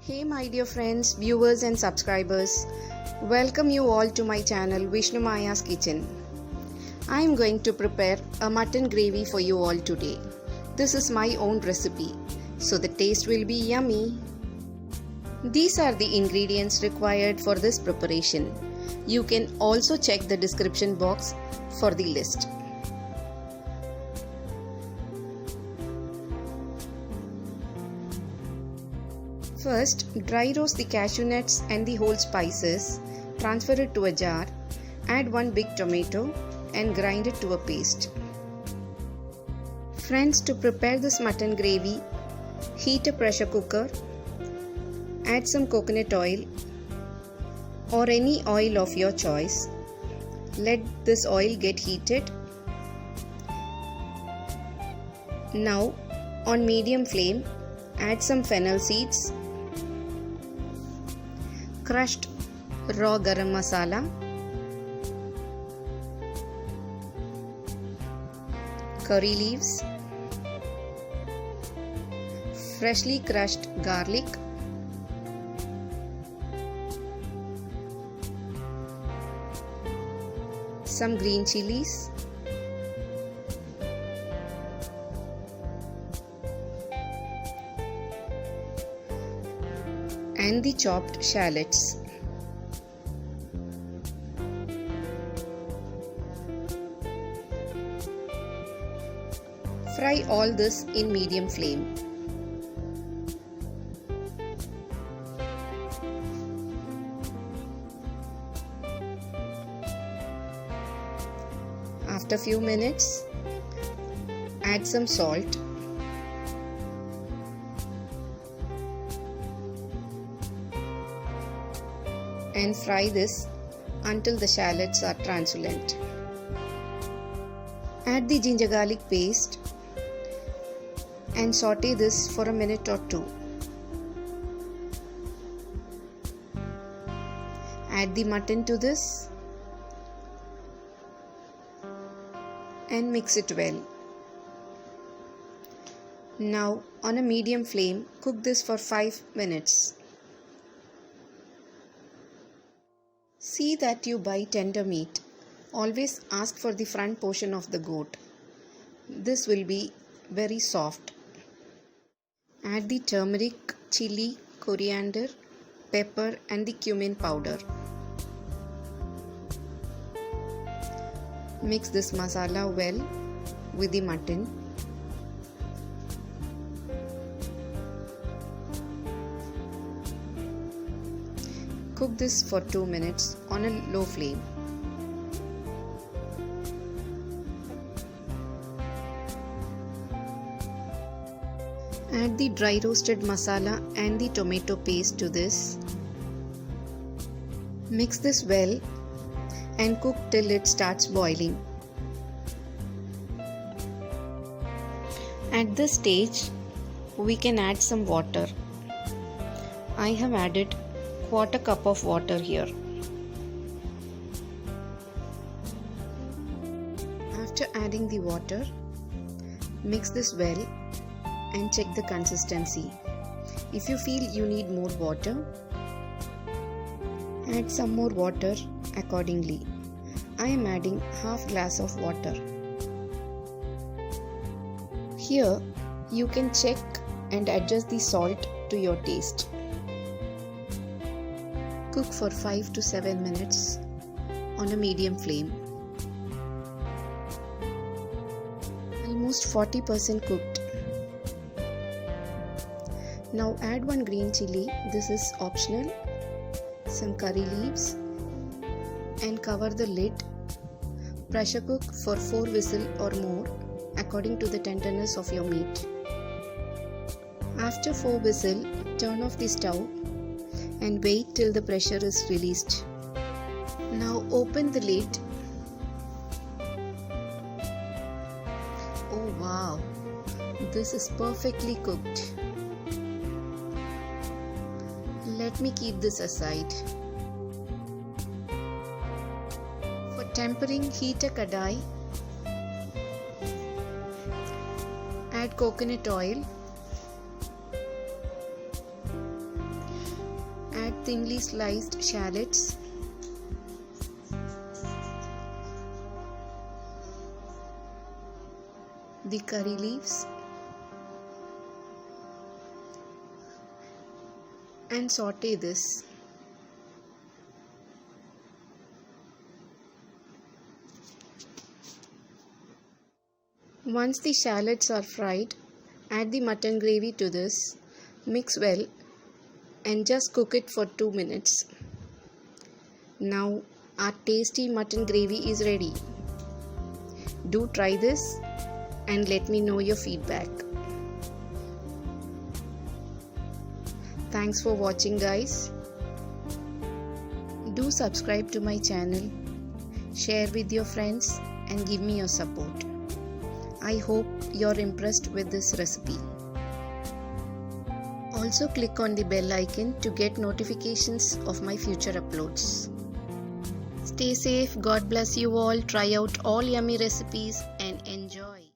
Hey my dear friends, viewers and subscribers, welcome you all to my channel Vishnu Maya's Kitchen. I am going to prepare a mutton gravy for you all today. This is my own recipe, so the taste will be yummy. These are the ingredients required for this preparation. You can also check the description box for the list. First, dry roast the cashew nuts and the whole spices, transfer it to a jar, add one big tomato and grind it to a paste. Friends, to prepare this mutton gravy, heat a pressure cooker, add some coconut oil or any oil of your choice. Let this oil get heated. Now, on medium flame, add some fennel seeds, crushed raw garam masala, curry leaves, freshly crushed garlic, some green chilies, and the chopped shallots. Fry all this in medium flame. After few minutes, add some salt, and fry this until the shallots are translucent. Add the ginger garlic paste and saute this for a minute or two. Add the mutton to this and mix it well. Now, on a medium flame, cook this for 5 minutes. See that you buy tender meat. Always ask for the front portion of the goat. This will be very soft. Add the turmeric, chili, coriander, pepper and the cumin powder. Mix this masala well with the mutton. Cook this for 2 minutes on a low flame. Add the dry roasted masala and the tomato paste to this. Mix this well and cook till it starts boiling. At this stage, we can add some water. I have added 1/4 cup of water here. After adding the water, mix this well and check the consistency. If you feel you need more water, add some more water accordingly. I am adding half glass of water. Here you can check and adjust the salt to your taste. Cook for 5 to 7 minutes on a medium flame. Almost 40% cooked. Now add one green chili, this is optional, some curry leaves and cover the lid. Pressure cook for 4 whistles or more according to the tenderness of your meat. After 4 whistles, turn off the stove and wait till the pressure is released. Now open the lid. Oh wow, this is perfectly cooked. Let me keep this aside. For tempering, heat a kadai. Add coconut oil thinly sliced shallots, the curry leaves, and saute this. Once the shallots are fried, add the mutton gravy to this, mix well and just cook it for 2 minutes. Now our tasty mutton gravy is ready. Do try this and let me know your feedback. Thanks for watching, guys. Do subscribe to my channel, share with your friends and give me your support. I hope you're impressed with this recipe. Also click on the bell icon to get notifications of my future uploads. Stay safe, God bless you all, try out all yummy recipes and enjoy.